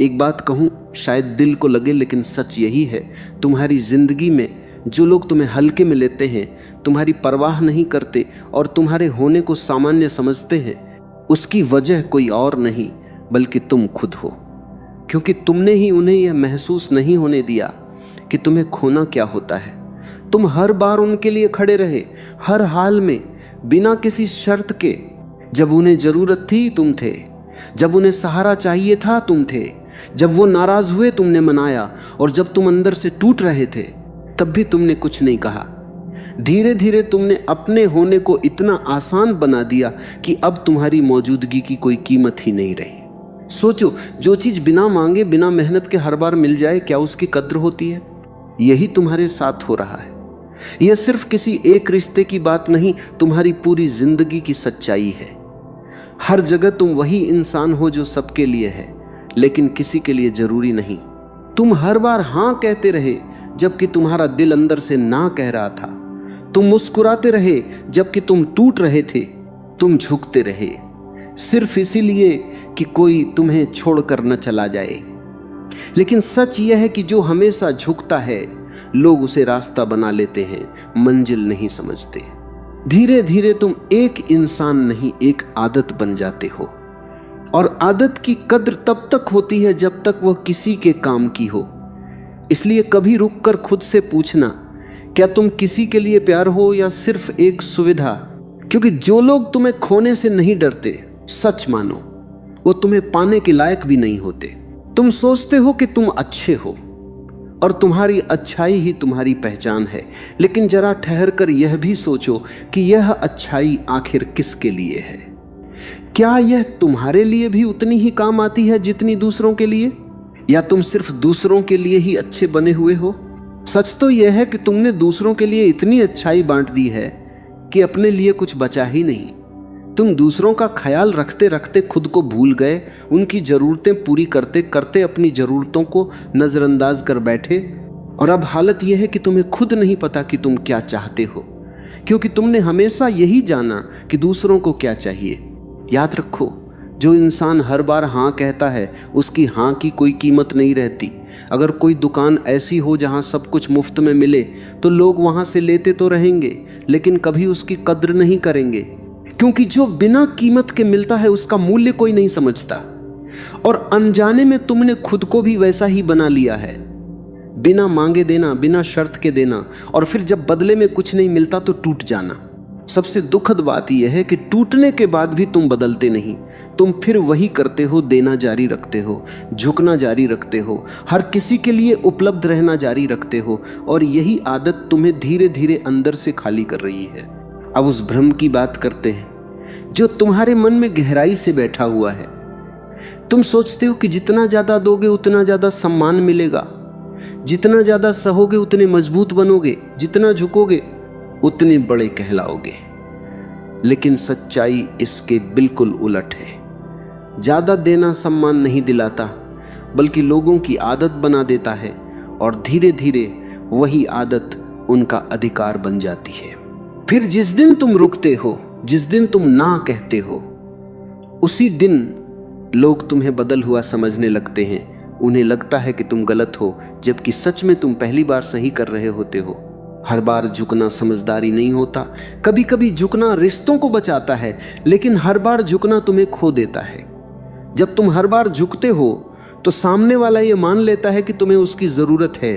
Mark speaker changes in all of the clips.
Speaker 1: एक बात कहूं, शायद दिल को लगे, लेकिन सच यही है, तुम्हारी जिंदगी में जो लोग तुम्हें हल्के में लेते हैं, तुम्हारी परवाह नहीं करते और तुम्हारे होने को सामान्य समझते हैं, उसकी वजह कोई और नहीं बल्कि तुम खुद हो। क्योंकि तुमने ही उन्हें यह महसूस नहीं होने दिया कि तुम्हें खोना क्या होता है। तुम हर बार उनके लिए खड़े रहे, हर हाल में, बिना किसी शर्त के। जब उन्हें जरूरत थी तुम थे, जब उन्हें सहारा चाहिए था तुम थे, जब वो नाराज हुए तुमने मनाया, और जब तुम अंदर से टूट रहे थे तब भी तुमने कुछ नहीं कहा। धीरे धीरे तुमने अपने होने को इतना आसान बना दिया कि अब तुम्हारी मौजूदगी की कोई कीमत ही नहीं रही। सोचो, जो चीज बिना मांगे, बिना मेहनत के हर बार मिल जाए, क्या उसकी कद्र होती है? यही तुम्हारे साथ हो रहा है। यह सिर्फ किसी एक रिश्ते की बात नहीं, तुम्हारी पूरी जिंदगी की सच्चाई है। हर जगह तुम वही इंसान हो जो सबके लिए है, लेकिन किसी के लिए जरूरी नहीं। तुम हर बार हां कहते रहे जबकि तुम्हारा दिल अंदर से ना कह रहा था। तुम मुस्कुराते रहे जबकि तुम टूट रहे थे। तुम झुकते रहे सिर्फ इसीलिए कि कोई तुम्हें छोड़कर न चला जाए। लेकिन सच यह है कि जो हमेशा झुकता है, लोग उसे रास्ता बना लेते हैं, मंजिल नहीं समझते। धीरे धीरे तुम एक इंसान नहीं, एक आदत बन जाते हो। और आदत की कद्र तब तक होती है जब तक वह किसी के काम की हो। इसलिए कभी रुककर खुद से पूछना, क्या तुम किसी के लिए प्यार हो या सिर्फ एक सुविधा? क्योंकि जो लोग तुम्हें खोने से नहीं डरते, सच मानो, वो तुम्हें पाने के लायक भी नहीं होते। तुम सोचते हो कि तुम अच्छे हो और तुम्हारी अच्छाई ही तुम्हारी पहचान है, लेकिन जरा ठहर कर यह भी सोचो कि यह अच्छाई आखिर किसके लिए है? क्या यह तुम्हारे लिए भी उतनी ही काम आती है जितनी दूसरों के लिए? या तुम सिर्फ दूसरों के लिए ही अच्छे बने हुए हो? सच तो यह है कि तुमने दूसरों के लिए इतनी अच्छाई बांट दी है कि अपने लिए कुछ बचा ही नहीं। तुम दूसरों का ख्याल रखते रखते खुद को भूल गए, उनकी जरूरतें पूरी करते करते अपनी जरूरतों को नजरअंदाज कर बैठे। और अब हालत यह है कि तुम्हें खुद नहीं पता कि तुम क्या चाहते हो, क्योंकि तुमने हमेशा यही जाना कि दूसरों को क्या चाहिए। याद रखो, जो इंसान हर बार हां कहता है, उसकी हां की कोई कीमत नहीं रहती। अगर कोई दुकान ऐसी हो जहां सब कुछ मुफ्त में मिले, तो लोग वहां से लेते तो रहेंगे, लेकिन कभी उसकी कद्र नहीं करेंगे। क्योंकि जो बिना कीमत के मिलता है, उसका मूल्य कोई नहीं समझता। और अनजाने में तुमने खुद को भी वैसा ही बना लिया है। बिना मांगे देना, बिना शर्त के देना, और फिर जब बदले में कुछ नहीं मिलता तो टूट जाना। सबसे दुखद बात यह है कि टूटने के बाद भी तुम बदलते नहीं। तुम फिर वही करते हो, देना जारी रखते हो, झुकना जारी रखते हो, हर किसी के लिए उपलब्ध रहना जारी रखते हो। और यही आदत तुम्हें धीरे धीरे अंदर से खाली कर रही है। अब उस भ्रम की बात करते हैं जो तुम्हारे मन में गहराई से बैठा हुआ है। तुम सोचते हो कि जितना ज्यादा दोगे उतना ज्यादा सम्मान मिलेगा, जितना ज्यादा सहोगे उतने मजबूत बनोगे, जितना झुकोगे उतने बड़े कहलाओगे। लेकिन सच्चाई इसके बिल्कुल उलट है। ज्यादा देना सम्मान नहीं दिलाता, बल्कि लोगों की आदत बना देता है, और धीरे धीरे वही आदत उनका अधिकार बन जाती है। फिर जिस दिन तुम रुकते हो, जिस दिन तुम ना कहते हो, उसी दिन लोग तुम्हें बदल हुआ समझने लगते हैं। उन्हें लगता है कि तुम गलत हो, जबकि सच में तुम पहली बार सही कर रहे होते हो। हर बार झुकना समझदारी नहीं होता। कभी कभी झुकना रिश्तों को बचाता है, लेकिन हर बार झुकना तुम्हें खो देता है। जब तुम हर बार झुकते हो तो सामने वाला ये मान लेता है कि तुम्हें उसकी जरूरत है,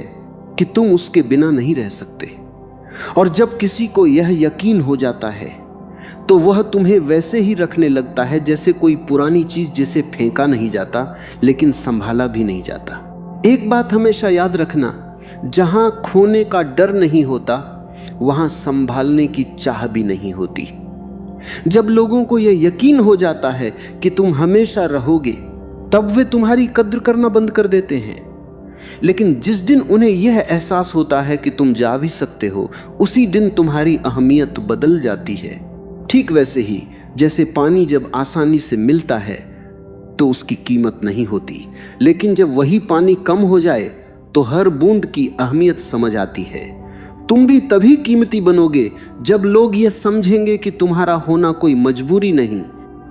Speaker 1: कि तुम उसके बिना नहीं रह सकते। और जब किसी को यह यकीन हो जाता है तो वह तुम्हें वैसे ही रखने लगता है जैसे कोई पुरानी चीज जिसे फेंका नहीं जाता लेकिन संभाला भी नहीं जाता। एक बात हमेशा याद रखना, जहां खोने का डर नहीं होता वहां संभालने की चाह भी नहीं होती। जब लोगों को यह यकीन हो जाता है कि तुम हमेशा रहोगे, तब वे तुम्हारी कद्र करना बंद कर देते हैं। लेकिन जिस दिन उन्हें यह एहसास होता है कि तुम जा भी सकते हो, उसी दिन तुम्हारी अहमियत बदल जाती है। ठीक वैसे ही जैसे पानी जब आसानी से मिलता है तो उसकी कीमत नहीं होती, लेकिन जब वही पानी कम हो जाए तो हर बूंद की अहमियत समझ आती है। तुम भी तभी कीमती बनोगे जब लोग यह समझेंगे कि तुम्हारा होना कोई मजबूरी नहीं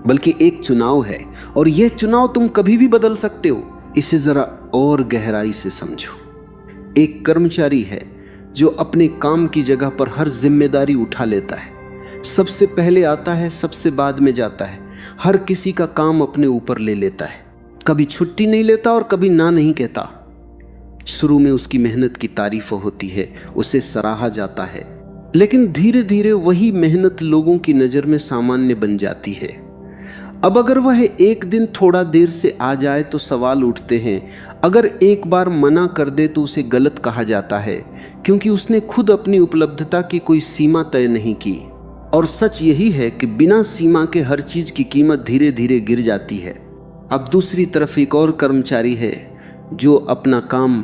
Speaker 1: बल्कि एक चुनाव है, और यह चुनाव तुम कभी भी बदल सकते हो। इसे जरा और गहराई से समझो। एक कर्मचारी है जो अपने काम की जगह पर हर जिम्मेदारी उठा लेता है, सबसे पहले आता है, सबसे बाद में जाता है, हर किसी का काम अपने ऊपर ले लेता है, कभी छुट्टी नहीं लेता और कभी ना नहीं कहता। शुरू में उसकी मेहनत की तारीफ होती है, उसे सराहा जाता है, लेकिन धीरे धीरे वही मेहनत लोगों की नजर में सामान्य बन जाती है। अब अगर वह एक दिन थोड़ा देर से आ जाए तो सवाल उठते हैं, अगर एक बार मना कर दे तो उसे गलत कहा जाता है, क्योंकि उसने खुद अपनी उपलब्धता की कोई सीमा तय नहीं की। और सच यही है कि बिना सीमा के हर चीज की कीमत धीरे धीरे गिर जाती है। अब दूसरी तरफ एक और कर्मचारी है जो अपना काम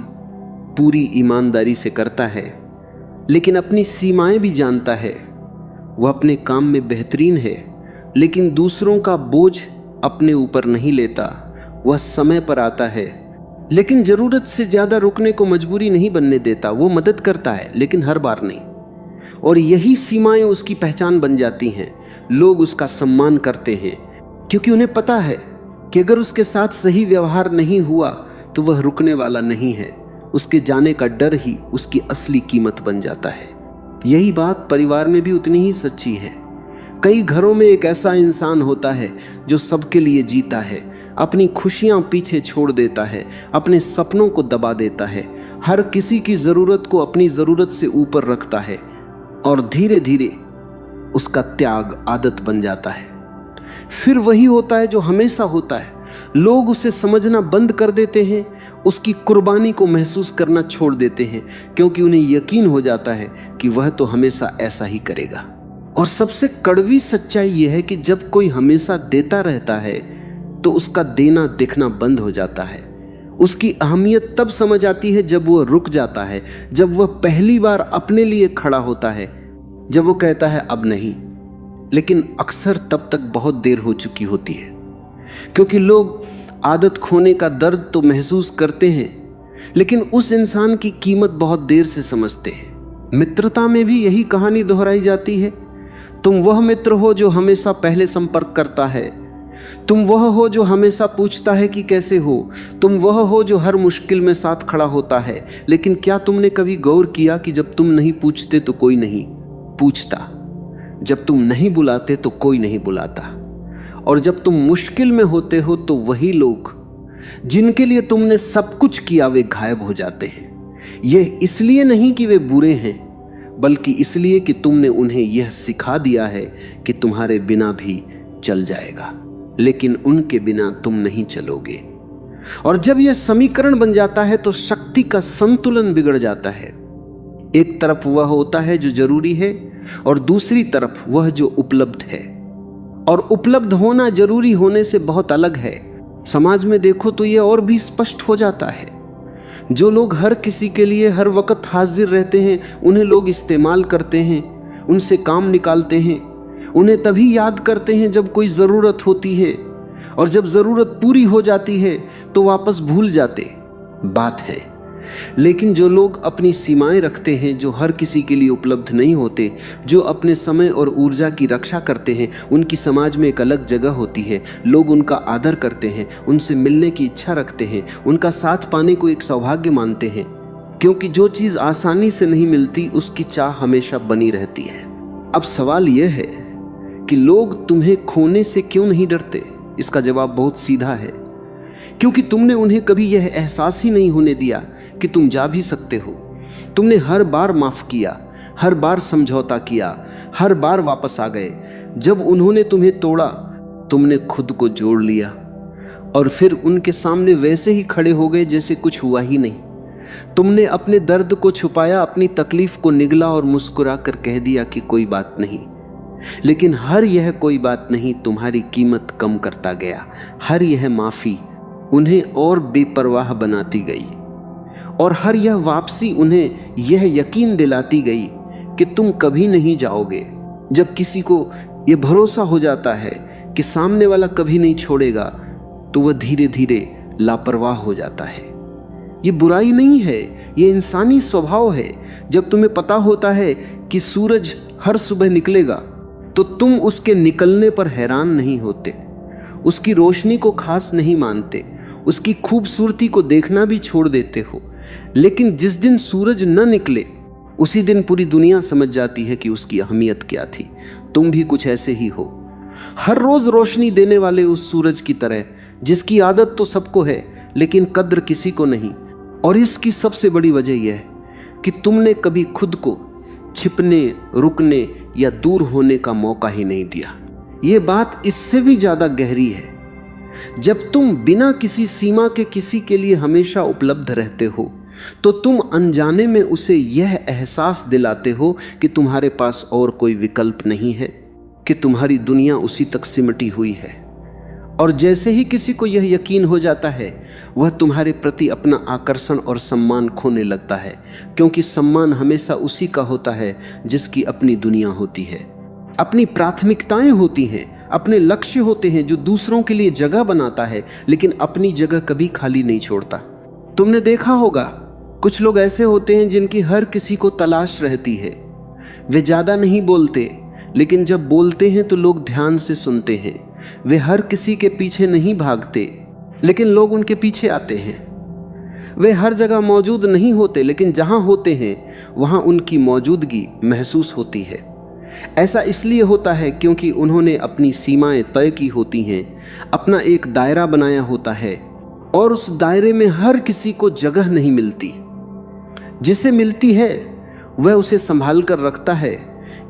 Speaker 1: पूरी ईमानदारी से करता है, लेकिन अपनी सीमाएं भी जानता है। वह अपने काम में बेहतरीन है, लेकिन दूसरों का बोझ अपने ऊपर नहीं लेता। वह समय पर आता है, लेकिन जरूरत से ज्यादा रुकने को मजबूरी नहीं बनने देता। वो मदद करता है, लेकिन हर बार नहीं। और यही सीमाएं उसकी पहचान बन जाती हैं। लोग उसका सम्मान करते हैं, क्योंकि उन्हें पता है कि अगर उसके साथ सही व्यवहार नहीं हुआ तो वह रुकने वाला नहीं है। उसके जाने का डर ही उसकी असली कीमत बन जाता है। यही बात परिवार में भी उतनी ही सच्ची है। कई घरों में एक ऐसा इंसान होता है जो सबके लिए जीता है, अपनी खुशियां पीछे छोड़ देता है, अपने सपनों को दबा देता है, हर किसी की जरूरत को अपनी जरूरत से ऊपर रखता है, और धीरे धीरे उसका त्याग आदत बन जाता है। फिर वही होता है जो हमेशा होता है, लोग उसे समझना बंद कर देते हैं, उसकी कुर्बानी को महसूस करना छोड़ देते हैं, क्योंकि उन्हें यकीन हो जाता है कि वह तो हमेशा ऐसा ही करेगा। और सबसे कड़वी सच्चाई यह है कि जब कोई हमेशा देता रहता है तो उसका देना दिखना बंद हो जाता है। उसकी अहमियत तब समझ आती है जब वह रुक जाता है, जब वह पहली बार अपने लिए खड़ा होता है, जब वो कहता है अब नहीं। लेकिन अक्सर तब तक बहुत देर हो चुकी होती है, क्योंकि लोग आदत खोने का दर्द तो महसूस करते हैं, लेकिन उस इंसान की कीमत बहुत देर से समझते हैं। मित्रता में भी यही कहानी दोहराई जाती है। तुम वह मित्र हो जो हमेशा पहले संपर्क करता है, तुम वह हो जो हमेशा पूछता है कि कैसे हो, तुम वह हो जो हर मुश्किल में साथ खड़ा होता है। लेकिन क्या तुमने कभी गौर किया कि जब तुम नहीं पूछते तो कोई नहीं पूछता, जब तुम नहीं बुलाते तो कोई नहीं बुलाता, और जब तुम मुश्किल में होते हो तो वही लोग जिनके लिए तुमने सब कुछ किया वे गायब हो जाते हैं। यह इसलिए नहीं कि वे बुरे हैं, बल्कि इसलिए कि तुमने उन्हें यह सिखा दिया है कि तुम्हारे बिना भी चल जाएगा, लेकिन उनके बिना तुम नहीं चलोगे। और जब यह समीकरण बन जाता है तो शक्ति का संतुलन बिगड़ जाता है। एक तरफ वह होता है जो जरूरी है, और दूसरी तरफ वह जो उपलब्ध है। और उपलब्ध होना जरूरी होने से बहुत अलग है। समाज में देखो तो यह और भी स्पष्ट हो जाता है। जो लोग हर किसी के लिए हर वक्त हाजिर रहते हैं, उन्हें लोग इस्तेमाल करते हैं, उनसे काम निकालते हैं, उन्हें तभी याद करते हैं जब कोई ज़रूरत होती है, और जब ज़रूरत पूरी हो जाती है तो वापस भूल जाते। बात है। लेकिन जो लोग अपनी सीमाएं रखते हैं, जो हर किसी के लिए उपलब्ध नहीं होते, जो अपने समय और ऊर्जा की रक्षा करते हैं, उनकी समाज में एक अलग जगह होती है। लोग उनका आदर करते हैं, उनसे मिलने की इच्छा रखते हैं, उनका साथ पाने को एक सौभाग्य मानते हैं, क्योंकि जो चीज़ आसानी से नहीं मिलती उसकी चाह हमेशा बनी रहती है। अब सवाल यह है कि लोग तुम्हें खोने से क्यों नहीं डरते? इसका जवाब बहुत सीधा है, क्योंकि तुमने उन्हें कभी यह एहसास ही नहीं होने दिया कि तुम जा भी सकते हो। तुमने हर बार माफ किया, हर बार समझौता किया, हर बार वापस आ गए। जब उन्होंने तुम्हें तोड़ा, तुमने खुद को जोड़ लिया, और फिर उनके सामने वैसे ही खड़े हो गए जैसे कुछ हुआ ही नहीं। तुमने अपने दर्द को छुपाया, अपनी तकलीफ को निगला और मुस्कुरा कर कह दिया कि कोई बात नहीं। लेकिन हर यह कोई बात नहीं तुम्हारी कीमत कम करता गया। हर यह माफी उन्हें और बेपरवाह बनाती गई, और हर यह वापसी उन्हें यह यकीन दिलाती गई कि तुम कभी नहीं जाओगे। जब किसी को यह भरोसा हो जाता है कि सामने वाला कभी नहीं छोड़ेगा, तो वह धीरे धीरे लापरवाह हो जाता है। ये बुराई नहीं है, ये इंसानी स्वभाव है। जब तुम्हें पता होता है कि सूरज हर सुबह निकलेगा, तो तुम उसके निकलने पर हैरान नहीं होते, उसकी रोशनी को खास नहीं मानते, उसकी खूबसूरती को देखना भी छोड़ देते हो। लेकिन जिस दिन सूरज न निकले उसी दिन पूरी दुनिया समझ जाती है कि उसकी अहमियत क्या थी। तुम भी कुछ ऐसे ही हो, हर रोज रोशनी देने वाले उस सूरज की तरह, जिसकी आदत तो सबको है लेकिन कद्र किसी को नहीं। और इसकी सबसे बड़ी वजह यह है कि तुमने कभी खुद को छिपने, रुकने या दूर होने का मौका ही नहीं दिया। यह बात इससे भी ज्यादा गहरी है। जब तुम बिना किसी सीमा के किसी के लिए हमेशा उपलब्ध रहते हो तो तुम अनजाने में उसे यह एहसास दिलाते हो कि तुम्हारे पास और कोई विकल्प नहीं है, कि तुम्हारी दुनिया उसी तक सिमटी हुई है। और जैसे ही किसी को यह यकीन हो जाता है वह तुम्हारे प्रति अपना आकर्षण और सम्मान खोने लगता है, क्योंकि सम्मान हमेशा उसी का होता है जिसकी अपनी दुनिया होती है, अपनी प्राथमिकताएं होती हैं, अपने लक्ष्य होते हैं, जो दूसरों के लिए जगह बनाता है लेकिन अपनी जगह कभी खाली नहीं छोड़ता। तुमने देखा होगा कुछ लोग ऐसे होते हैं जिनकी हर किसी को तलाश रहती है। वे ज्यादा नहीं बोलते, लेकिन जब बोलते हैं तो लोग ध्यान से सुनते हैं। वे हर किसी के पीछे नहीं भागते, लेकिन लोग उनके पीछे आते हैं। वे हर जगह मौजूद नहीं होते, लेकिन जहां होते हैं वहां उनकी मौजूदगी महसूस होती है। ऐसा इसलिए होता है क्योंकि उन्होंने अपनी सीमाएं तय की होती हैं, अपना एक दायरा बनाया होता है, और उस दायरे में हर किसी को जगह नहीं मिलती। जिसे मिलती है वह उसे संभाल कर रखता है,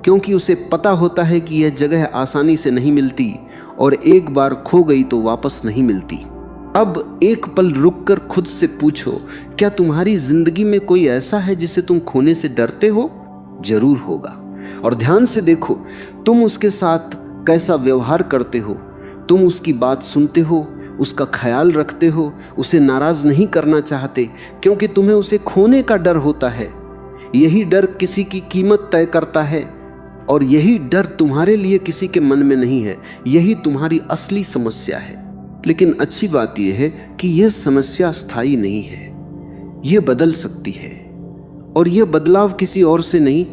Speaker 1: क्योंकि उसे पता होता है कि यह जगह आसानी से नहीं मिलती और एक बार खो गई तो वापस नहीं मिलती। अब एक पल रुककर खुद से पूछो, क्या तुम्हारी जिंदगी में कोई ऐसा है जिसे तुम खोने से डरते हो? जरूर होगा। और ध्यान से देखो, तुम उसके साथ कैसा व्यवहार करते हो। तुम उसकी बात सुनते हो, उसका ख्याल रखते हो, उसे नाराज नहीं करना चाहते, क्योंकि तुम्हें उसे खोने का डर होता है। यही डर किसी की कीमत तय करता है, और यही डर तुम्हारे लिए किसी के मन में नहीं है। यही तुम्हारी असली समस्या है। लेकिन अच्छी बात यह है कि यह समस्या स्थायी नहीं है, यह बदल सकती है, और यह बदलाव किसी और से नहीं,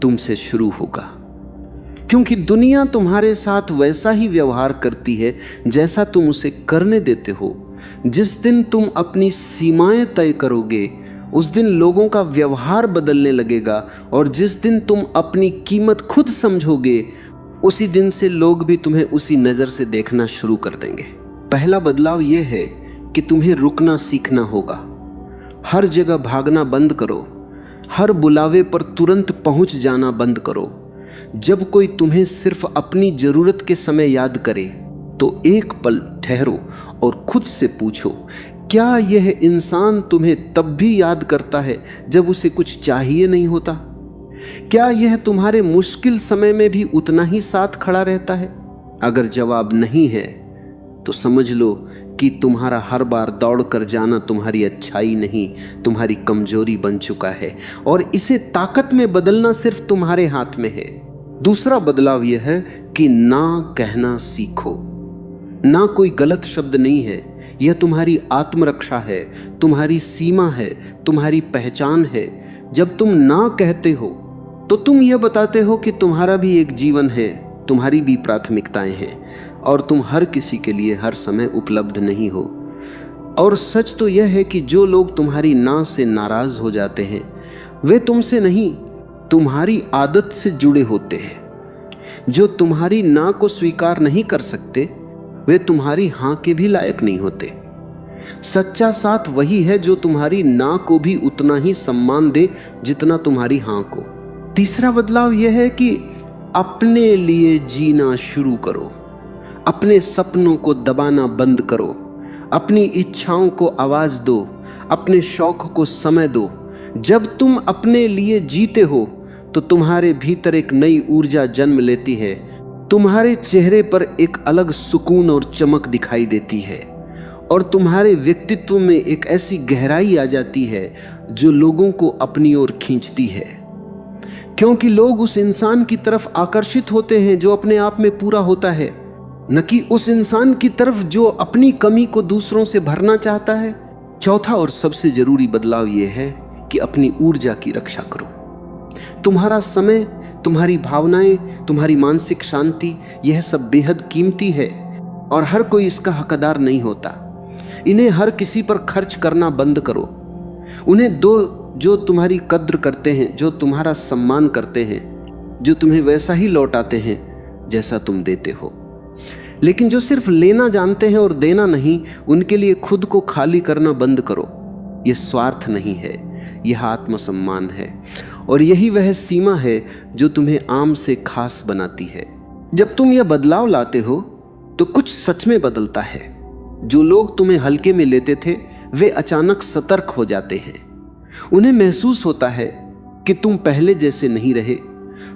Speaker 1: तुमसे शुरू होगा। क्योंकि दुनिया तुम्हारे साथ वैसा ही व्यवहार करती है जैसा तुम उसे करने देते हो। जिस दिन तुम अपनी सीमाएं तय करोगे उस दिन लोगों का व्यवहार बदलने लगेगा, और जिस दिन तुम अपनी कीमत खुद समझोगे उसी दिन से लोग भी तुम्हें उसी नजर से देखना शुरू कर देंगे। पहला बदलाव यह है कि तुम्हें रुकना सीखना होगा। हर जगह भागना बंद करो, हर बुलावे पर तुरंत पहुंच जाना बंद करो। जब कोई तुम्हें सिर्फ अपनी जरूरत के समय याद करे तो एक पल ठहरो और खुद से पूछो, क्या यह इंसान तुम्हें तब भी याद करता है जब उसे कुछ चाहिए नहीं होता? क्या यह तुम्हारे मुश्किल समय में भी उतना ही साथ खड़ा रहता है? अगर जवाब नहीं है तो समझ लो कि तुम्हारा हर बार दौड़ कर जाना तुम्हारी अच्छाई नहीं, तुम्हारी कमजोरी बन चुका है, और इसे ताकत में बदलना सिर्फ तुम्हारे हाथ में है। दूसरा बदलाव यह है कि ना कहना सीखो। ना कोई गलत शब्द नहीं है, यह तुम्हारी आत्मरक्षा है, तुम्हारी सीमा है, तुम्हारी पहचान है। जब तुम ना कहते हो तो तुम यह बताते हो कि तुम्हारा भी एक जीवन है, तुम्हारी भी प्राथमिकताएं हैं, और तुम हर किसी के लिए हर समय उपलब्ध नहीं हो। और सच तो यह है कि जो लोग तुम्हारी ना से नाराज हो जाते हैं वे तुमसे नहीं, तुम्हारी आदत से जुड़े होते हैं। जो तुम्हारी ना को स्वीकार नहीं कर सकते वे तुम्हारी हां के भी लायक नहीं होते। सच्चा साथ वही है जो तुम्हारी ना को भी उतना ही सम्मान दे जितना तुम्हारी हां को। तीसरा बदलाव यह है कि अपने लिए जीना शुरू करो। अपने सपनों को दबाना बंद करो, अपनी इच्छाओं को आवाज दो, अपने शौक को समय दो। जब तुम अपने लिए जीते हो तो तुम्हारे भीतर एक नई ऊर्जा जन्म लेती है, तुम्हारे चेहरे पर एक अलग सुकून और चमक दिखाई देती है, और तुम्हारे व्यक्तित्व में एक ऐसी गहराई आ जाती है जो लोगों को अपनी ओर खींचती है। क्योंकि लोग उस इंसान की तरफ आकर्षित होते हैं जो अपने आप में पूरा होता है, न कि उस इंसान की तरफ जो अपनी कमी को दूसरों से भरना चाहता है। चौथा और सबसे जरूरी बदलाव यह है कि अपनी ऊर्जा की रक्षा करो। तुम्हारा समय, तुम्हारी भावनाएं, तुम्हारी मानसिक शांति, यह सब बेहद कीमती है और हर कोई इसका हकदार नहीं होता। इन्हें हर किसी पर खर्च करना बंद करो। उन्हें दो जो तुम्हारी कद्र करते हैं, जो तुम्हारा सम्मान करते हैं, जो तुम्हें वैसा ही लौटाते हैं जैसा तुम देते हो। लेकिन जो सिर्फ लेना जानते हैं और देना नहीं, उनके लिए खुद को खाली करना बंद करो। यह स्वार्थ नहीं है, यह आत्मसम्मान है। और यही वह सीमा है जो तुम्हें आम से खास बनाती है। जब तुम यह बदलाव लाते हो तो कुछ सच में बदलता है। जो लोग तुम्हें हल्के में लेते थे वे अचानक सतर्क हो जाते हैं। उन्हें महसूस होता है कि तुम पहले जैसे नहीं रहे।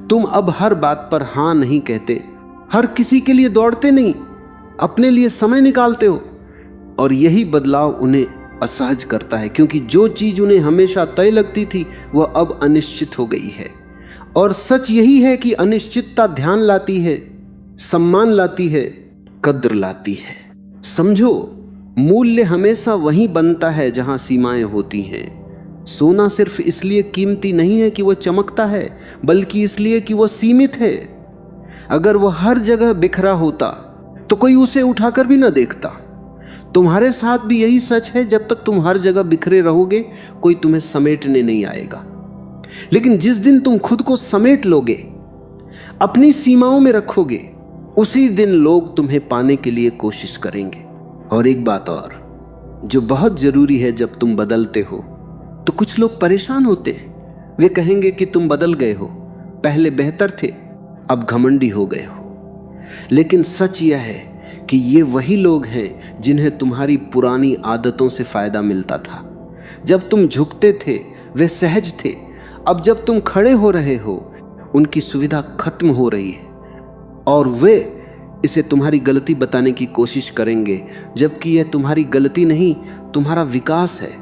Speaker 1: तुम अब हर बात पर हां नहीं कहते, हर किसी के लिए दौड़ते नहीं, अपने लिए समय निकालते हो। और यही बदलाव उन्हें असहज करता है, क्योंकि जो चीज उन्हें हमेशा तय लगती थी वह अब अनिश्चित हो गई है। और सच यही है कि अनिश्चितता ध्यान लाती है, सम्मान लाती है, कद्र लाती है। समझो, मूल्य हमेशा वहीं बनता है जहां सीमाएं होती हैं। सोना सिर्फ इसलिए कीमती नहीं है कि वह चमकता है, बल्कि इसलिए कि वह सीमित है। अगर वह हर जगह बिखरा होता तो कोई उसे उठाकर भी ना देखता। तुम्हारे साथ भी यही सच है। जब तक तुम हर जगह बिखरे रहोगे कोई तुम्हें समेटने नहीं आएगा। लेकिन जिस दिन तुम खुद को समेट लोगे, अपनी सीमाओं में रखोगे, उसी दिन लोग तुम्हें पाने के लिए कोशिश करेंगे। और एक बात और जो बहुत जरूरी है, जब तुम बदलते हो तो कुछ लोग परेशान होते हैं। वे कहेंगे कि तुम बदल गए हो, पहले बेहतर थे, अब घमंडी हो गए हो। लेकिन सच यह है कि ये वही लोग हैं जिन्हें तुम्हारी पुरानी आदतों से फायदा मिलता था। जब तुम झुकते थे वे सहज थे। अब जब तुम खड़े हो रहे हो उनकी सुविधा खत्म हो रही है और वे इसे तुम्हारी गलती बताने की कोशिश करेंगे, जबकि यह तुम्हारी गलती नहीं, तुम्हारा विकास है।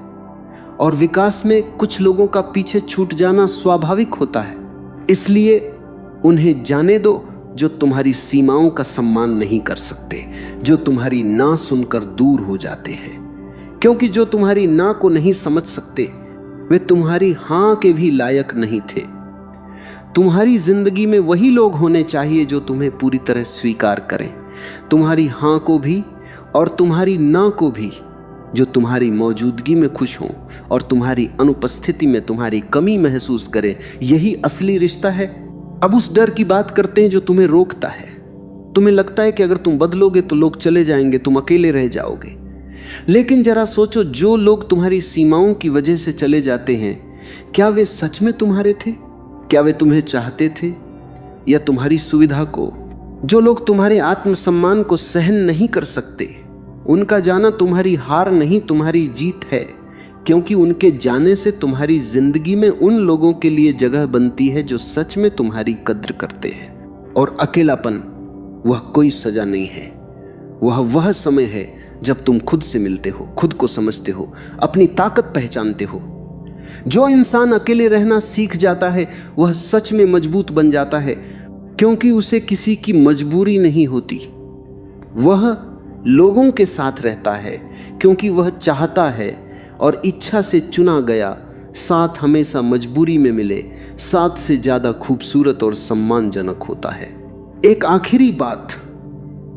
Speaker 1: और विकास में कुछ लोगों का पीछे छूट जाना स्वाभाविक होता है। इसलिए उन्हें जाने दो जो तुम्हारी सीमाओं का सम्मान नहीं कर सकते, जो तुम्हारी ना सुनकर दूर हो जाते हैं। क्योंकि जो तुम्हारी ना को नहीं समझ सकते वे तुम्हारी हां के भी लायक नहीं थे। तुम्हारी जिंदगी में वही लोग होने चाहिए जो तुम्हें पूरी तरह स्वीकार करें, तुम्हारी हां को भी और तुम्हारी ना को भी, जो तुम्हारी मौजूदगी में खुश हों और तुम्हारी अनुपस्थिति में तुम्हारी कमी महसूस करें। यही असली रिश्ता है। अब उस डर की बात करते हैं जो तुम्हें रोकता है। तुम्हें लगता है कि अगर तुम बदलोगे तो लोग चले जाएंगे, तुम अकेले रह जाओगे। लेकिन जरा सोचो, जो लोग तुम्हारी सीमाओं की वजह से चले जाते हैं, क्या वे सच में तुम्हारे थे? क्या वे तुम्हें चाहते थे या तुम्हारी सुविधा को? जो लोग तुम्हारे आत्मसम्मान को सहन नहीं कर सकते, उनका जाना तुम्हारी हार नहीं, तुम्हारी जीत है। क्योंकि उनके जाने से तुम्हारी जिंदगी में उन लोगों के लिए जगह बनती है जो सच में तुम्हारी कद्र करते हैं। और अकेलापन वह कोई सजा नहीं है, वह समय है जब तुम खुद से मिलते हो, खुद को समझते हो, अपनी ताकत पहचानते हो। जो इंसान अकेले रहना सीख जाता है वह सच में मजबूत बन जाता है, क्योंकि उसे किसी की मजबूरी नहीं होती। वह लोगों के साथ रहता है क्योंकि वह चाहता है और इच्छा से चुना गया। साथ हमेशा मजबूरी में मिले साथ से ज्यादा खूबसूरत और सम्मानजनक होता है। एक आखिरी बात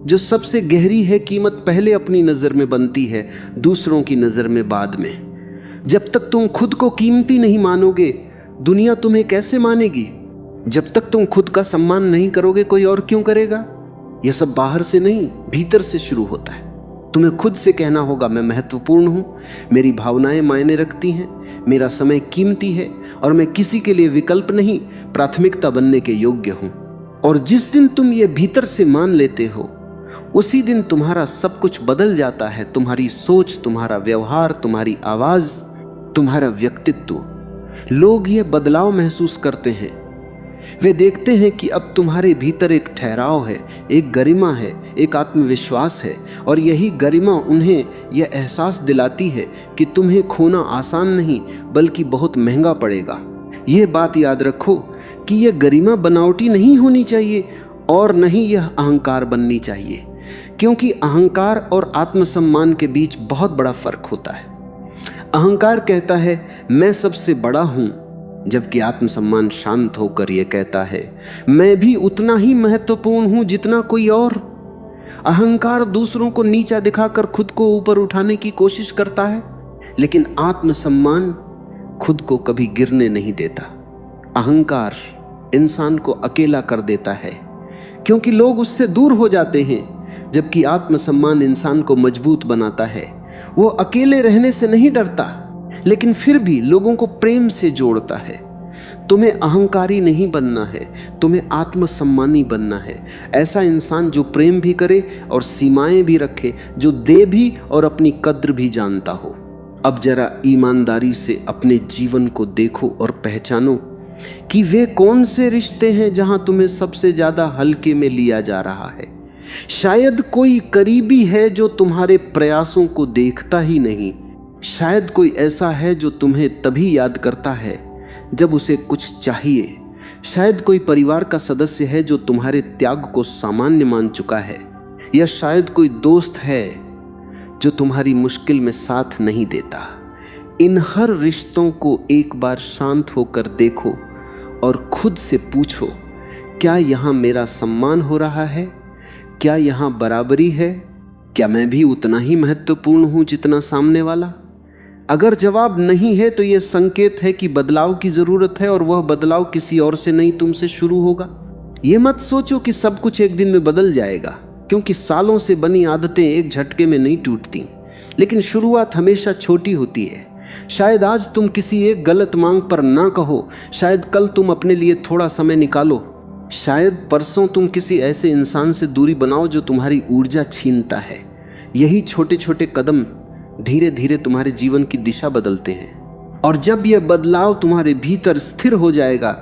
Speaker 1: जो सबसे गहरी है, कीमत पहले अपनी नजर में बनती है, दूसरों की नजर में बाद में। जब तक तुम खुद को कीमती नहीं मानोगे, दुनिया तुम्हें कैसे मानेगी? जब तक तुम खुद का सम्मान नहीं करोगे, कोई और क्यों करेगा? यह सब बाहर से नहीं, भीतर से शुरू होता है। तुम्हें खुद से कहना होगा, मैं महत्वपूर्ण हूं, मेरी भावनाएं मायने रखती हैं, मेरा समय कीमती है और मैं किसी के लिए विकल्प नहीं, प्राथमिकता बनने के योग्य हूं। और जिस दिन तुम ये भीतर से मान लेते हो, उसी दिन तुम्हारा सब कुछ बदल जाता है। तुम्हारी सोच, तुम्हारा व्यवहार, तुम्हारी आवाज, तुम्हारा व्यक्तित्व। लोग ये बदलाव महसूस करते हैं। वे देखते हैं कि अब तुम्हारे भीतर एक ठहराव है, एक गरिमा है, एक आत्मविश्वास है। और यही गरिमा उन्हें यह एहसास दिलाती है कि तुम्हें खोना आसान नहीं बल्कि बहुत महंगा पड़ेगा। यह बात याद रखो कि यह गरिमा बनावटी नहीं होनी चाहिए और नहीं यह अहंकार बननी चाहिए, क्योंकि अहंकार और आत्मसम्मान के बीच बहुत बड़ा फर्क होता है। अहंकार कहता है मैं सबसे बड़ा हूं, जबकि आत्मसम्मान शांत होकर यह कहता है मैं भी उतना ही महत्वपूर्ण हूं जितना कोई और। अहंकार दूसरों को नीचा दिखाकर खुद को ऊपर उठाने की कोशिश करता है, लेकिन आत्मसम्मान खुद को कभी गिरने नहीं देता। अहंकार इंसान को अकेला कर देता है क्योंकि लोग उससे दूर हो जाते हैं, जबकि आत्मसम्मान इंसान को मजबूत बनाता है। वो अकेले रहने से नहीं डरता, लेकिन फिर भी लोगों को प्रेम से जोड़ता है। तुम्हें अहंकारी नहीं बनना है, तुम्हें आत्मसम्मानी बनना है। ऐसा इंसान जो प्रेम भी करे और सीमाएं भी रखे, जो दे भी और अपनी कद्र भी जानता हो। अब जरा ईमानदारी से अपने जीवन को देखो और पहचानो कि वे कौन से रिश्ते हैं जहां तुम्हें सबसे ज्यादा हल्के में लिया जा रहा है। शायद कोई करीबी है जो तुम्हारे प्रयासों को देखता ही नहीं। शायद कोई ऐसा है जो तुम्हें तभी याद करता है जब उसे कुछ चाहिए। शायद कोई परिवार का सदस्य है जो तुम्हारे त्याग को सामान्य मान चुका है, या शायद कोई दोस्त है जो तुम्हारी मुश्किल में साथ नहीं देता। इन हर रिश्तों को एक बार शांत होकर देखो और खुद से पूछो, क्या यहां मेरा सम्मान हो रहा है? क्या यहां बराबरी है? क्या मैं भी उतना ही महत्वपूर्ण हूं जितना सामने वाला? अगर जवाब नहीं है तो यह संकेत है कि बदलाव की जरूरत है, और वह बदलाव किसी और से नहीं तुमसे शुरू होगा। यह मत सोचो कि सब कुछ एक दिन में बदल जाएगा, क्योंकि सालों से बनी आदतें एक झटके में नहीं टूटती। लेकिन शुरुआत हमेशा छोटी होती है। शायद आज तुम किसी एक गलत मांग पर ना कहो, शायद कल तुम अपने लिए थोड़ा समय निकालो, शायद परसों तुम किसी ऐसे इंसान से दूरी बनाओ जो तुम्हारी ऊर्जा छीनता है। यही छोटे छोटे कदम धीरे धीरे तुम्हारे जीवन की दिशा बदलते हैं, और जब यह बदलाव तुम्हारे भीतर स्थिर हो जाएगा,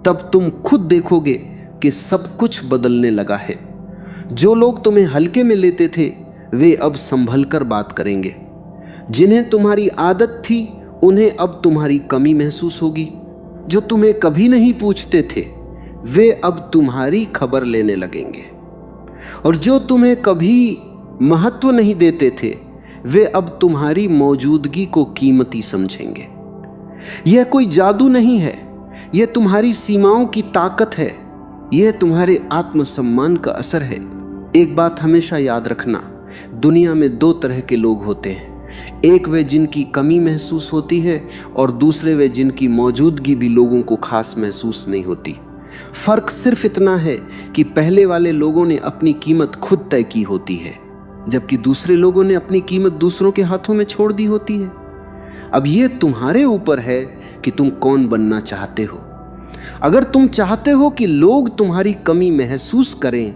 Speaker 1: तब तुम खुद देखोगे कि सब कुछ बदलने लगा है। जो लोग तुम्हें हल्के में लेते थे वे अब संभल कर बात करेंगे। जिन्हें तुम्हारी आदत थी उन्हें अब तुम्हारी कमी महसूस होगी। जो तुम्हें कभी नहीं पूछते थे वे अब तुम्हारी खबर लेने लगेंगे, और जो तुम्हें कभी महत्व नहीं देते थे वे अब तुम्हारी मौजूदगी को कीमती समझेंगे। यह कोई जादू नहीं है, यह तुम्हारी सीमाओं की ताकत है, यह तुम्हारे आत्मसम्मान का असर है। एक बात हमेशा याद रखना, दुनिया में दो तरह के लोग होते हैं। एक वे जिनकी कमी महसूस होती है, और दूसरे वे जिनकी मौजूदगी भी लोगों को खास महसूस नहीं होती। फर्क सिर्फ इतना है कि पहले वाले लोगों ने अपनी कीमत खुद तय की होती है, जबकि दूसरे लोगों ने अपनी कीमत दूसरों के हाथों में छोड़ दी होती है। अब यह तुम्हारे ऊपर है कि तुम कौन बनना चाहते हो। अगर तुम चाहते हो कि लोग तुम्हारी कमी महसूस करें,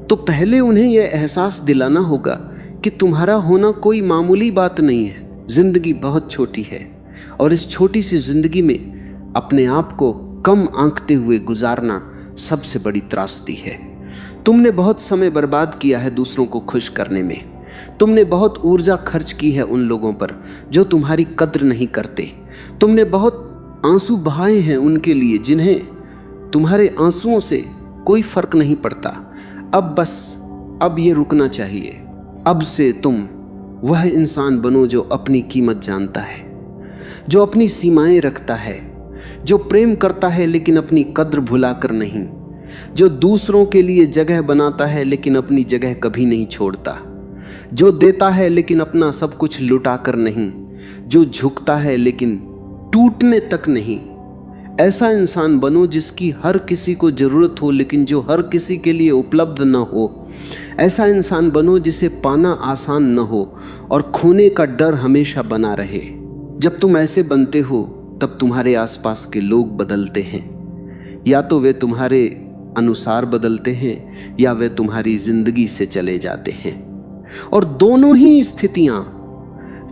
Speaker 1: तो पहले उन्हें यह एहसास दिलाना होगा कि तुम्हारा होना कोई मामूली बात नहीं है। जिंदगी बहुत छोटी है, और इस छोटी सी जिंदगी में अपने आप को कम आंकते हुए गुजारना सबसे बड़ी त्रासदी है। तुमने बहुत समय बर्बाद किया है दूसरों को खुश करने में। तुमने बहुत ऊर्जा खर्च की है उन लोगों पर जो तुम्हारी कद्र नहीं करते। तुमने बहुत आंसू बहाए हैं उनके लिए जिन्हें तुम्हारे आंसुओं से कोई फर्क नहीं पड़ता। अब ये रुकना चाहिए। अब से तुम वह इंसान बनो जो अपनी कीमत जानता है, जो अपनी सीमाएं रखता है, जो प्रेम करता है लेकिन अपनी कद्र भुलाकर नहीं, जो दूसरों के लिए जगह बनाता है लेकिन अपनी जगह कभी नहीं छोड़ता, जो देता है लेकिन अपना सब कुछ लुटाकर नहीं, जो झुकता है लेकिन टूटने तक नहीं। ऐसा इंसान बनो जिसकी हर किसी को जरूरत हो लेकिन जो हर किसी के लिए उपलब्ध न हो। ऐसा इंसान बनो जिसे पाना आसान न हो और खोने का डर हमेशा बना रहे। जब तुम ऐसे बनते हो तब तुम्हारे आसपास के लोग बदलते हैं। या तो वे तुम्हारे अनुसार बदलते हैं या वे तुम्हारी जिंदगी से चले जाते हैं, और दोनों ही स्थितियां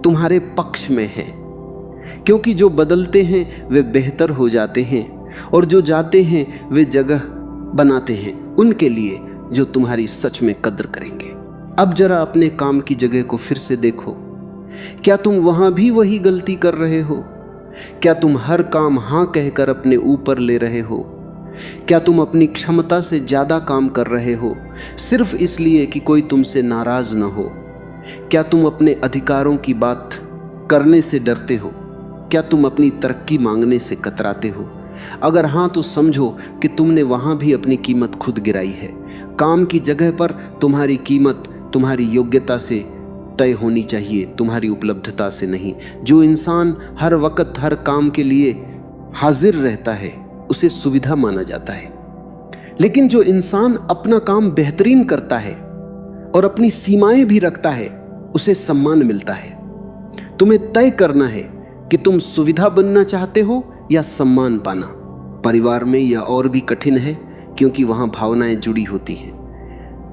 Speaker 1: तुम्हारे पक्ष में हैं, क्योंकि जो बदलते हैं वे बेहतर हो जाते हैं और जो जाते हैं वे जगह बनाते हैं उनके लिए जो तुम्हारी सच में कद्र करेंगे। अब जरा अपने काम की जगह को फिर से देखो। क्या तुम वहां भी वही गलती कर रहे हो? क्या तुम हर काम हां कहकर अपने ऊपर ले रहे हो? क्या तुम अपनी क्षमता से ज्यादा काम कर रहे हो सिर्फ इसलिए कि कोई तुमसे नाराज न हो? क्या तुम अपने अधिकारों की बात करने से डरते हो? क्या तुम अपनी तरक्की मांगने से कतराते हो? अगर हां तो समझो कि तुमने वहां भी अपनी कीमत खुद गिराई है। काम की जगह पर तुम्हारी कीमत तुम्हारी योग्यता से तय होनी चाहिए, तुम्हारी उपलब्धता से नहीं। जो इंसान हर वक्त हर काम के लिए हाजिर रहता है उसे सुविधा माना जाता है, लेकिन जो इंसान अपना काम बेहतरीन करता है और अपनी सीमाएं भी रखता है उसे सम्मान मिलता है। तुम्हें तय करना है कि तुम सुविधा बनना चाहते हो या सम्मान पाना। परिवार में यह और भी कठिन है क्योंकि वहां भावनाएं जुड़ी होती हैं,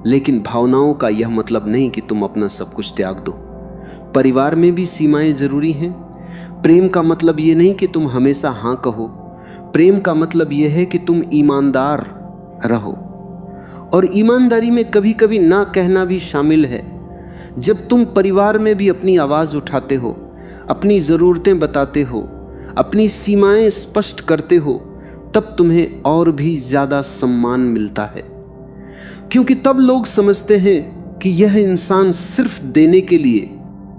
Speaker 1: लेकिन भावनाओं का यह मतलब नहीं कि तुम अपना सब कुछ त्याग दो। परिवार में भी सीमाएं जरूरी हैं। प्रेम का मतलब यह नहीं कि तुम हमेशा हां कहो, प्रेम का मतलब यह है कि तुम ईमानदार रहो, और ईमानदारी में कभी कभी ना कहना भी शामिल है। जब तुम परिवार में भी अपनी आवाज उठाते हो, अपनी जरूरतें बताते हो, अपनी सीमाएं स्पष्ट करते हो, तब तुम्हें और भी ज्यादा सम्मान मिलता है, क्योंकि तब लोग समझते हैं कि यह इंसान सिर्फ देने के लिए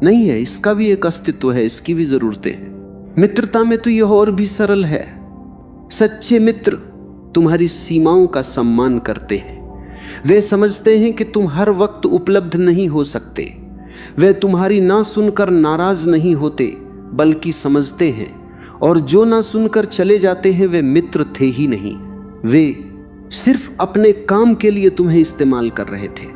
Speaker 1: नहीं है, इसका भी एक अस्तित्व है, इसकी भी जरूरतें हैं। मित्रता में तो यह और भी सरल है। सच्चे मित्र तुम्हारी सीमाओं का सम्मान करते हैं। वे समझते हैं कि तुम हर वक्त उपलब्ध नहीं हो सकते। वे तुम्हारी ना सुनकर नाराज नहीं होते, बल्कि समझते हैं, और जो ना सुनकर चले जाते हैं वे मित्र थे ही नहीं, वे सिर्फ अपने काम के लिए तुम्हें इस्तेमाल कर रहे थे।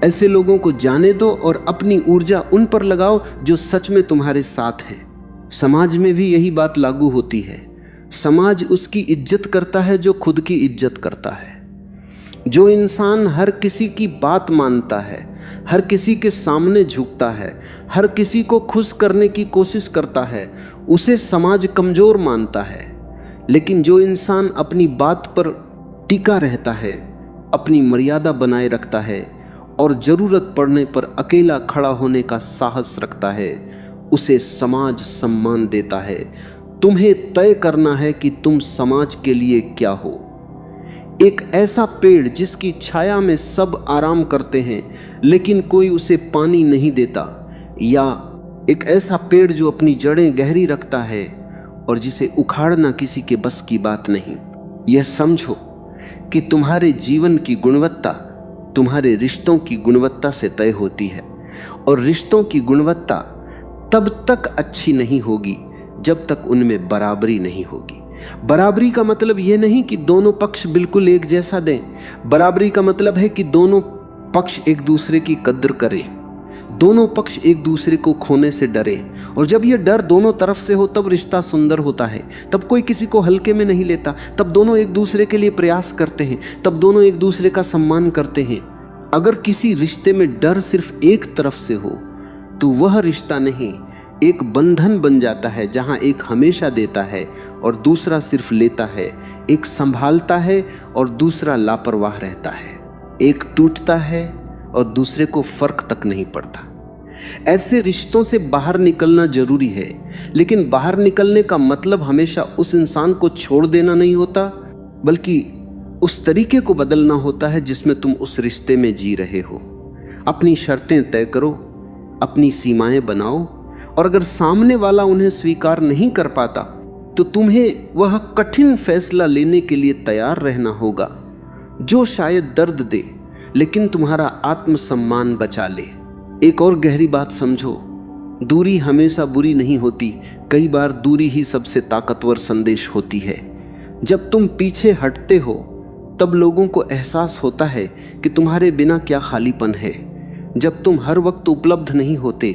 Speaker 1: ऐसे लोगों को जाने दो और अपनी ऊर्जा उन पर लगाओ जो सच में तुम्हारे साथ हैं। समाज में भी यही बात लागू होती है। समाज उसकी इज्जत करता है जो खुद की इज्जत करता है। जो इंसान हर किसी की बात मानता है, हर किसी के सामने झुकता है, हर किसी को खुश करने की कोशिश करता है, उसे समाज कमजोर मानता है। लेकिन जो इंसान अपनी बात पर टिका रहता है, अपनी मर्यादा बनाए रखता है और जरूरत पड़ने पर अकेला खड़ा होने का साहस रखता है, उसे समाज सम्मान देता है। तुम्हें तय करना है कि तुम समाज के लिए क्या हो। एक ऐसा पेड़ जिसकी छाया में सब आराम करते हैं लेकिन कोई उसे पानी नहीं देता, या एक ऐसा पेड़ जो अपनी जड़ें गहरी रखता है और जिसे उखाड़ना किसी के बस की बात नहीं। यह समझो कि तुम्हारे जीवन की गुणवत्ता तुम्हारे रिश्तों की गुणवत्ता से तय होती है, और रिश्तों की गुणवत्ता तब तक अच्छी नहीं होगी जब तक उनमें बराबरी नहीं होगी। बराबरी का मतलब यह नहीं कि दोनों पक्ष बिल्कुल एक जैसा दें। बराबरी का मतलब है कि दोनों पक्ष एक दूसरे की कद्र करें, दोनों पक्ष एक दूसरे को खोने से डरे, और जब यह डर दोनों तरफ से हो तब रिश्ता सुंदर होता है। तब कोई किसी को हल्के में नहीं लेता, तब दोनों एक दूसरे के लिए प्रयास करते हैं, तब दोनों एक दूसरे का सम्मान करते हैं। अगर किसी रिश्ते में डर सिर्फ एक तरफ से हो तो वह रिश्ता नहीं, एक बंधन बन जाता है जहां एक हमेशा देता है और दूसरा सिर्फ लेता है, एक संभालता है और दूसरा लापरवाह रहता है, एक टूटता है और दूसरे को फर्क तक नहीं पड़ता। ऐसे रिश्तों से बाहर निकलना जरूरी है, लेकिन बाहर निकलने का मतलब हमेशा उस इंसान को छोड़ देना नहीं होता, बल्कि उस तरीके को बदलना होता है जिसमें तुम उस रिश्ते में जी रहे हो। अपनी शर्तें तय करो, अपनी सीमाएं बनाओ, और अगर सामने वाला उन्हें स्वीकार नहीं कर पाता तो तुम्हें वह कठिन फैसला लेने के लिए तैयार रहना होगा जो शायद दर्द दे लेकिन तुम्हारा आत्मसम्मान बचा ले। एक और गहरी बात समझो, दूरी हमेशा बुरी नहीं होती, कई बार दूरी ही सबसे ताकतवर संदेश होती है। जब तुम पीछे हटते हो तब लोगों को एहसास होता है कि तुम्हारे बिना क्या खालीपन है। जब तुम हर वक्त उपलब्ध नहीं होते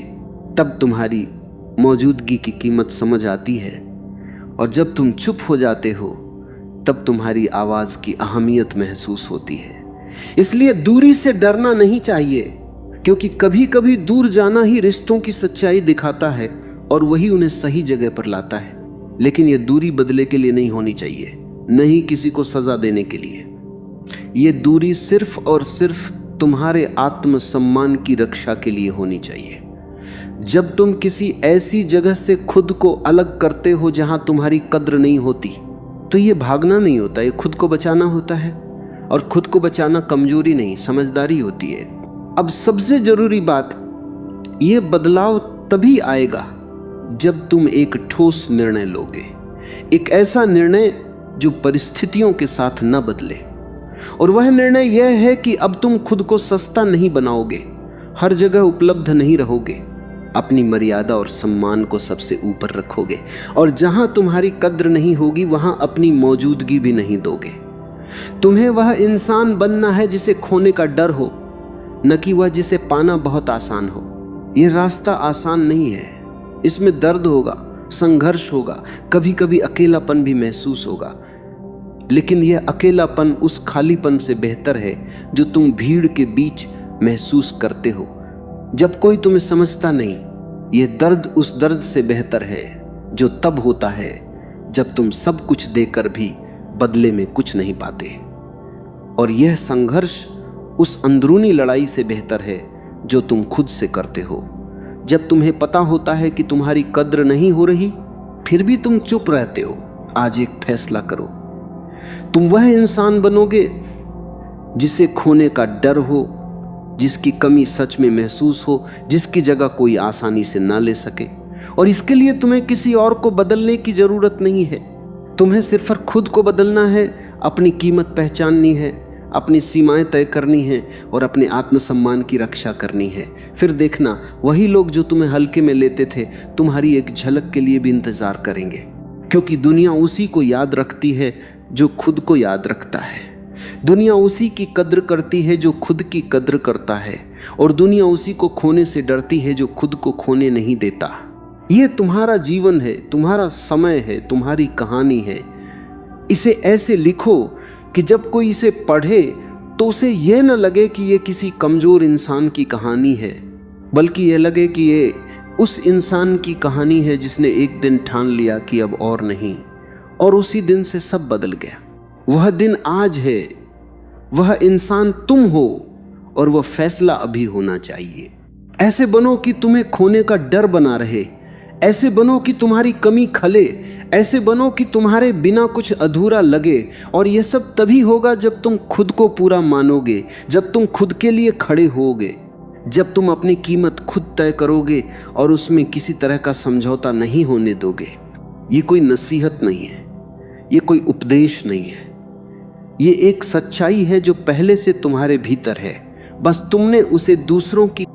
Speaker 1: तब तुम्हारी मौजूदगी की कीमत समझ आती है, और जब तुम चुप हो जाते हो तब तुम्हारी आवाज की अहमियत महसूस होती है। इसलिए दूरी से डरना नहीं चाहिए, क्योंकि कभी कभी दूर जाना ही रिश्तों की सच्चाई दिखाता है और वही उन्हें सही जगह पर लाता है। लेकिन यह दूरी बदले के लिए नहीं होनी चाहिए, नहीं किसी को सजा देने के लिए। यह दूरी सिर्फ और सिर्फ तुम्हारे आत्मसम्मान की रक्षा के लिए होनी चाहिए। जब तुम किसी ऐसी जगह से खुद को अलग करते हो जहां तुम्हारी कद्र नहीं होती, तो यह भागना नहीं होता, यह खुद को बचाना होता है। और खुद को बचाना कमजोरी नहीं, समझदारी होती है। अब सबसे जरूरी बात, यह बदलाव तभी आएगा जब तुम एक ठोस निर्णय लोगे, एक ऐसा निर्णय जो परिस्थितियों के साथ न बदले। और वह निर्णय यह है कि अब तुम खुद को सस्ता नहीं बनाओगे, हर जगह उपलब्ध नहीं रहोगे, अपनी मर्यादा और सम्मान को सबसे ऊपर रखोगे, और जहां तुम्हारी कद्र नहीं होगी वहां अपनी मौजूदगी भी नहीं दोगे। तुम्हें वह इंसान बनना है जिसे खोने का डर हो, न कि वह जिसे पाना बहुत आसान हो। यह रास्ता आसान नहीं है, इसमें दर्द होगा, संघर्ष होगा, कभी कभी अकेलापन भी महसूस होगा, लेकिन यह अकेलापन उस खालीपन से बेहतर है जो तुम भीड़ के बीच महसूस करते हो जब कोई तुम्हें समझता नहीं। यह दर्द उस दर्द से बेहतर है जो तब होता है जब तुम सब कुछ देकर भी बदले में कुछ नहीं पाते। और यह संघर्ष उस अंदरूनी लड़ाई से बेहतर है जो तुम खुद से करते हो। जब तुम्हें पता होता है कि तुम्हारी कद्र नहीं हो रही, फिर भी तुम चुप रहते हो। आज एक फैसला करो, तुम वह इंसान बनोगे जिसे खोने का डर हो, जिसकी कमी सच में महसूस हो, जिसकी जगह कोई आसानी से ना ले सके। और इसके लिए तुम्हें किसी और को बदलने की जरूरत नहीं है, तुम्हें सिर्फ खुद को बदलना है, अपनी कीमत पहचाननी है, अपनी सीमाएं तय करनी है और अपने आत्मसम्मान की रक्षा करनी है। फिर देखना, वही लोग जो तुम्हें हल्के में लेते थे तुम्हारी एक झलक के लिए भी इंतजार करेंगे, क्योंकि दुनिया उसी को याद रखती है जो खुद को याद रखता है। दुनिया उसी की कद्र करती है जो खुद की कद्र करता है, और दुनिया उसी को खोने से डरती है जो खुद को खोने नहीं देता। यह तुम्हारा जीवन है, तुम्हारा समय है, तुम्हारी कहानी है। इसे ऐसे लिखो कि जब कोई इसे पढ़े तो उसे यह न लगे कि यह किसी कमजोर इंसान की कहानी है, बल्कि यह लगे कि यह उस इंसान की कहानी है जिसने एक दिन ठान लिया कि अब और नहीं, और उसी दिन से सब बदल गया। वह दिन आज है, वह इंसान तुम हो, और वह फैसला अभी होना चाहिए। ऐसे बनो कि तुम्हें खोने का डर बना रहे, ऐसे बनो कि तुम्हारी कमी खले, ऐसे बनो कि तुम्हारे बिना कुछ अधूरा लगे। और यह सब तभी होगा जब तुम खुद को पूरा मानोगे, जब तुम खुद के लिए खड़े होगे, जब तुम अपनी कीमत खुद तय करोगे और उसमें किसी तरह का समझौता नहीं होने दोगे। ये कोई नसीहत नहीं है, ये कोई उपदेश नहीं है, ये एक सच्चाई है जो पहले से तुम्हारे भीतर है, बस तुमने उसे दूसरों की